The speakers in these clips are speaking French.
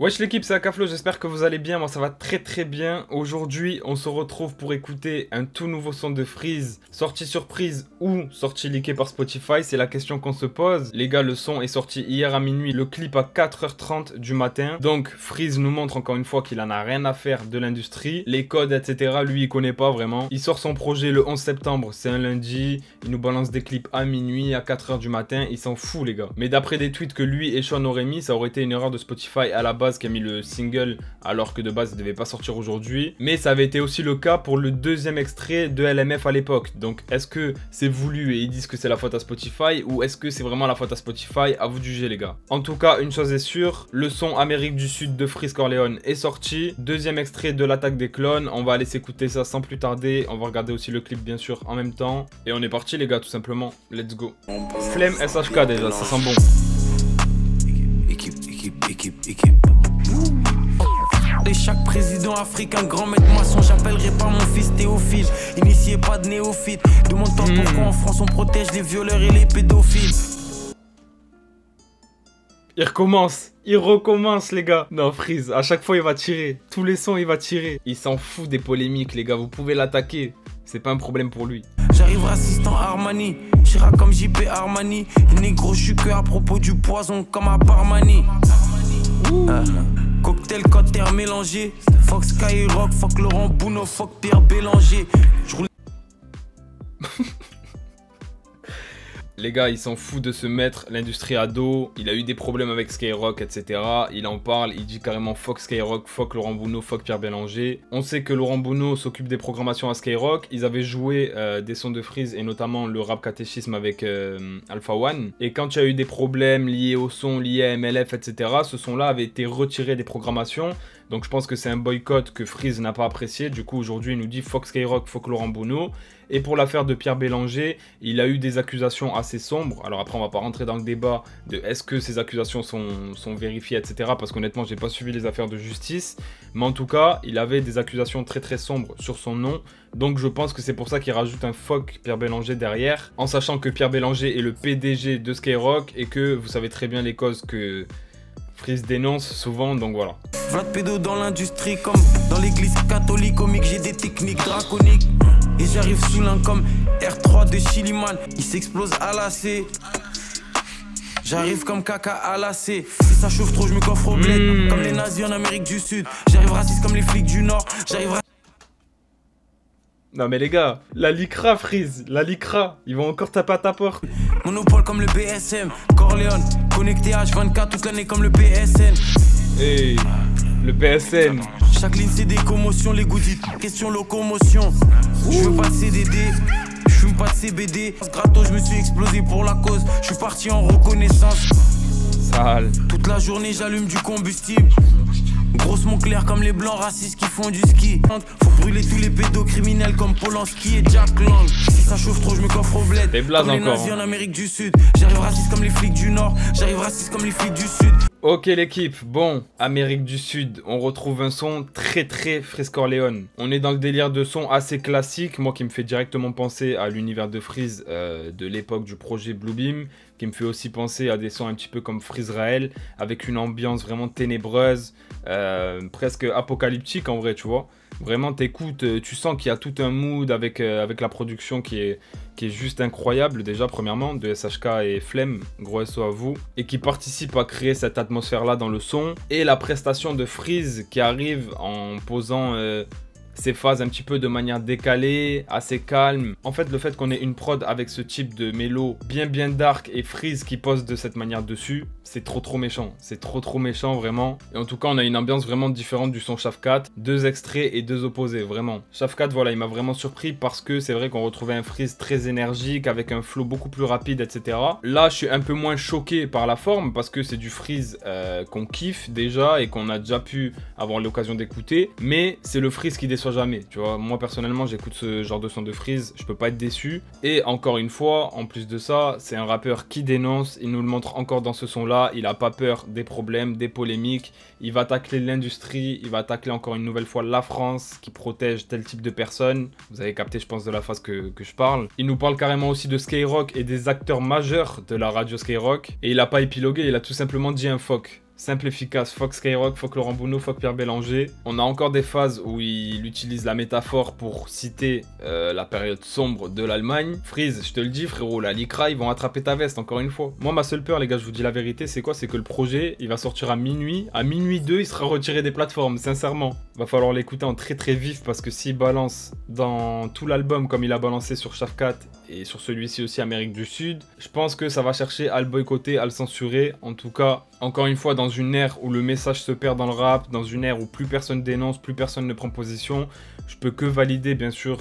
Wesh l'équipe, c'est Akaflo, j'espère que vous allez bien, moi ça va très bien. Aujourd'hui, on se retrouve pour écouter un tout nouveau son de Freeze, sortie surprise ou sortie leakée par Spotify, c'est la question qu'on se pose. Les gars, le son est sorti hier à minuit, le clip à 4h30 du matin. Donc Freeze nous montre encore une fois qu'il en a rien à faire de l'industrie. Les codes, etc., lui il connaît pas vraiment. Il sort son projet le 11 septembre, c'est un lundi, il nous balance des clips à minuit, à 4h du matin, il s'en fout les gars. Mais d'après des tweets que lui et Sean auraient mis, ça aurait été une erreur de Spotify à la base qui a mis le single alors que de base il devait pas sortir aujourd'hui, mais ça avait été aussi le cas pour le deuxième extrait de LMF à l'époque. Donc est-ce que c'est voulu et ils disent que c'est la faute à Spotify ou est-ce que c'est vraiment la faute à Spotify? À vous de juger les gars. En tout cas, une chose est sûre, le son Amérique du Sud de Freeze Corleone est sorti, deuxième extrait de l'attaque des clones. On va aller s'écouter ça sans plus tarder, on va regarder aussi le clip bien sûr en même temps et on est parti les gars, tout simplement. Let's go. Flemme SHK déjà, ça sent bon. Équipe. Et chaque président africain, grand maître maçon, j'appellerai pas mon fils Théophile. Initié pas de néophyte. Demande-toi pourquoi en France on protège les violeurs et les pédophiles. Il recommence les gars. Non, Freeze, à chaque fois il va tirer. Tous les sons il va tirer. Il s'en fout des polémiques les gars, vous pouvez l'attaquer. C'est pas un problème pour lui. J'arrive raciste en Armani, Chirac comme JP Armani. Négro, je suis que à propos du poison comme à Parmani. Cocktail cotter mélangé. Fuck Skyrock, fuck Laurent Bounot, fuck Pierre Bélanger. Les gars, il s'en fout de se mettre l'industrie à dos. Il a eu des problèmes avec Skyrock, etc. Il en parle, il dit carrément fuck Skyrock, fuck Laurent Bounot, fuck Pierre Bélanger. On sait que Laurent Bounot s'occupe des programmations à Skyrock. Ils avaient joué des sons de Freeze et notamment le rap catéchisme avec Alpha One. Et quand il y a eu des problèmes liés au son, liés à MLF, etc., ce son-là avait été retiré des programmations. Donc je pense que c'est un boycott que Freeze n'a pas apprécié. Du coup aujourd'hui il nous dit fuck Skyrock, fuck Laurent Bounot. Et pour l'affaire de Pierre Bélanger, il a eu des accusations assez sombres. Alors après on va pas rentrer dans le débat de est-ce que ces accusations sont vérifiées, etc. Parce qu'honnêtement j'ai pas suivi les affaires de justice. Mais en tout cas il avait des accusations très sombres sur son nom. Donc je pense que c'est pour ça qu'il rajoute un fuck Pierre Bélanger derrière. En sachant que Pierre Bélanger est le PDG de Skyrock et que vous savez très bien les causes que Freeze dénonce souvent, donc voilà. Vlad pédo dans l'industrie comme dans l'église catholique comique, j'ai des techniques draconiques. Et j'arrive sous l'un comme R3 de Chiliman, il s'explose à la C. J'arrive comme caca à la C. Si ça chauffe trop, je me coffre au bled. Comme les nazis en Amérique du Sud. J'arrive raciste comme les flics du Nord. J'arrive. Non mais les gars, la Lycra Freeze, la Lycra, ils vont encore taper à ta porte. Monopole comme le BSM, Corleone, connecté H24 toute l'année comme le PSN. Hey, le PSN. Chaque ligne c'est des commotions, les goodies, question locomotion. Je veux pas de CDD, je fume pas de CBD. Gratos, je me suis explosé pour la cause, je suis parti en reconnaissance. Sale. Toute la journée j'allume du combustible. Grossement clair comme les blancs racistes qui font du ski. Faut brûler tous les pédocriminels comme Polanski et Jack Lang. Si ça chauffe trop, je me coffre au bled. Des blazes comme les encore, nazis en Amérique du Sud. J'arrive raciste comme les flics du Nord. J'arrive raciste comme les flics du Sud. Ok l'équipe, bon, Amérique du Sud, on retrouve un son très Freeze Corleone. On est dans le délire de son assez classique, moi qui me fait directement penser à l'univers de Freeze de l'époque du projet Bluebeam, qui me fait aussi penser à des sons un petit peu comme Freeze Raël, avec une ambiance vraiment ténébreuse, presque apocalyptique en vrai, tu vois. Vraiment t'écoutes, tu sens qu'il y a tout un mood avec la production qui est juste incroyable déjà premièrement, de SHK et Flemme, gros SO à vous, et qui participe à créer cette atmosphère là dans le son, et la prestation de Freeze qui arrive en posant ces phases un petit peu de manière décalée, assez calme. En fait, le fait qu'on ait une prod avec ce type de mélo bien dark et Freeze qui pose de cette manière dessus, c'est trop méchant. C'est trop méchant, vraiment. Et en tout cas, on a une ambiance vraiment différente du son Shafkat. Deux extraits et deux opposés, vraiment. Shafkat, voilà, il m'a vraiment surpris parce que c'est vrai qu'on retrouvait un Freeze très énergique, avec un flow beaucoup plus rapide, etc. Là, je suis un peu moins choqué par la forme parce que c'est du Freeze qu'on kiffe déjà et qu'on a déjà pu avoir l'occasion d'écouter. Mais c'est le Freeze qui déçoit jamais, tu vois. Moi personnellement j'écoute ce genre de son de Freeze, je peux pas être déçu. Et encore une fois, en plus de ça, c'est un rappeur qui dénonce, il nous le montre encore dans ce son là, il a pas peur des problèmes, des polémiques, il va tacler l'industrie, il va tacler encore une nouvelle fois la France qui protège tel type de personnes. Vous avez capté je pense de la phase que je parle. Il nous parle carrément aussi de Skyrock et des acteurs majeurs de la radio Skyrock. Et il a pas épilogué, il a tout simplement dit un fuck. simple, efficace. Fuck Skyrock, fuck Laurent Bounot, fuck Pierre Bélanger. On a encore des phases où il utilise la métaphore pour citer la période sombre de l'Allemagne. Freeze, je te le dis frérot, la Lycra, ils vont attraper ta veste encore une fois. Moi ma seule peur les gars, je vous dis la vérité, c'est quoi? C'est que le projet, il va sortir à minuit. À minuit 2, il sera retiré des plateformes, sincèrement. Va falloir l'écouter en très très vif parce que s'il balance dans tout l'album comme il a balancé sur Shafkat et sur celui-ci aussi Amérique du Sud, je pense que ça va chercher à le boycotter, à le censurer. En tout cas, encore une fois, dans une ère où le message se perd dans le rap, dans une ère où plus personne dénonce, plus personne ne prend position, je peux que valider bien sûr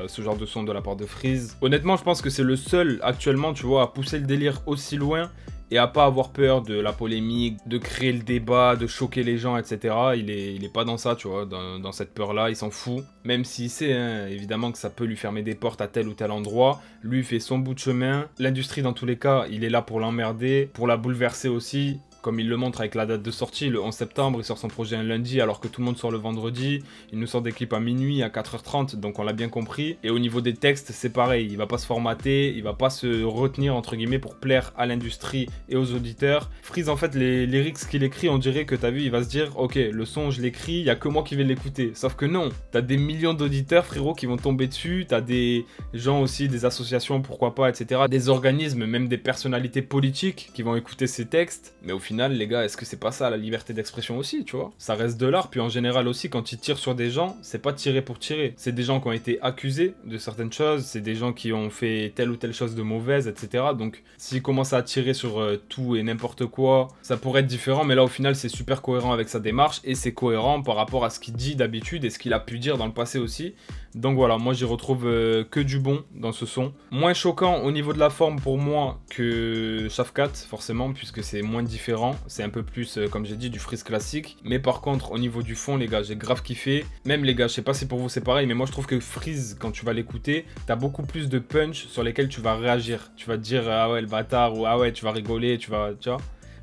ce genre de son de la part de Freeze. Honnêtement, je pense que c'est le seul actuellement, tu vois, à pousser le délire aussi loin et à pas avoir peur de la polémique, de créer le débat, de choquer les gens, etc. Il est pas dans ça, tu vois, dans cette peur-là, il s'en fout. Même s'il sait, hein, évidemment, que ça peut lui fermer des portes à tel ou tel endroit. Lui, il fait son bout de chemin. L'industrie, dans tous les cas, il est là pour l'emmerder, pour la bouleverser aussi. Comme il le montre avec la date de sortie, le 11 septembre, il sort son projet un lundi alors que tout le monde sort le vendredi. Il nous sort des clips à minuit, à 4h30, donc on l'a bien compris. Et au niveau des textes, c'est pareil, il va pas se formater, il va pas se retenir entre guillemets pour plaire à l'industrie et aux auditeurs. Freeze, en fait, les lyrics qu'il écrit, on dirait que t'as vu, il va se dire, ok, le son je l'écris, il y a que moi qui vais l'écouter. Sauf que non, t'as des millions d'auditeurs, frérot, qui vont tomber dessus, t'as des gens aussi, des associations, pourquoi pas, etc. Des organismes, même des personnalités politiques qui vont écouter ces textes. Mais au final, les gars, est-ce que c'est pas ça la liberté d'expression aussi, tu vois? Ça reste de l'art, puis en général aussi, quand ils tirent sur des gens, c'est pas tirer pour tirer. C'est des gens qui ont été accusés de certaines choses, c'est des gens qui ont fait telle ou telle chose de mauvaise, etc. Donc, s'ils commencent à tirer sur tout et n'importe quoi, ça pourrait être différent, mais là, au final, c'est super cohérent avec sa démarche, et c'est cohérent par rapport à ce qu'il dit d'habitude, et ce qu'il a pu dire dans le passé aussi. Donc voilà, moi j'y retrouve que du bon dans ce son. Moins choquant au niveau de la forme pour moi que Shafkat, forcément, puisque c'est moins différent. C'est un peu plus, comme j'ai dit, du Freeze classique. Mais par contre, au niveau du fond, les gars, j'ai grave kiffé. Même les gars, je sais pas si pour vous c'est pareil, mais moi je trouve que Freeze, quand tu vas l'écouter, t'as beaucoup plus de punch sur lesquels tu vas réagir. Tu vas te dire, ah ouais, le bâtard, ou ah ouais, tu vas rigoler, tu vois.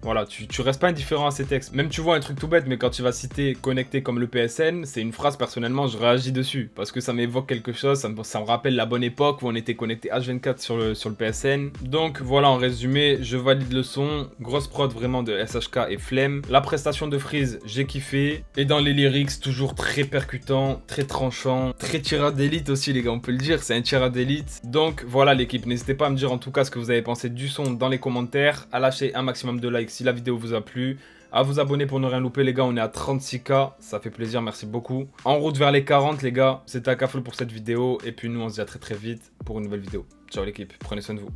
Voilà, tu restes pas indifférent à ces textes. Même tu vois un truc tout bête, mais quand tu vas citer connecté comme le PSN, c'est une phrase, personnellement, je réagis dessus. Parce que ça m'évoque quelque chose, ça me rappelle la bonne époque où on était connecté H24 sur le PSN. Donc voilà, en résumé, je valide le son. Grosse prod vraiment de SHK et Flemme. La prestation de Freeze, j'ai kiffé. Et dans les lyrics, toujours très percutant, très tranchant, très tirade d'élite aussi, les gars, on peut le dire, c'est un tirade d'élite. Donc voilà l'équipe, n'hésitez pas à me dire en tout cas ce que vous avez pensé du son dans les commentaires, à lâcher un maximum de likes si la vidéo vous a plu, à vous abonner pour ne rien louper les gars, on est à 36K, ça fait plaisir, merci beaucoup. En route vers les 40 les gars, c'était Akaflo pour cette vidéo, et puis nous on se dit à très très vite pour une nouvelle vidéo. Ciao l'équipe, prenez soin de vous.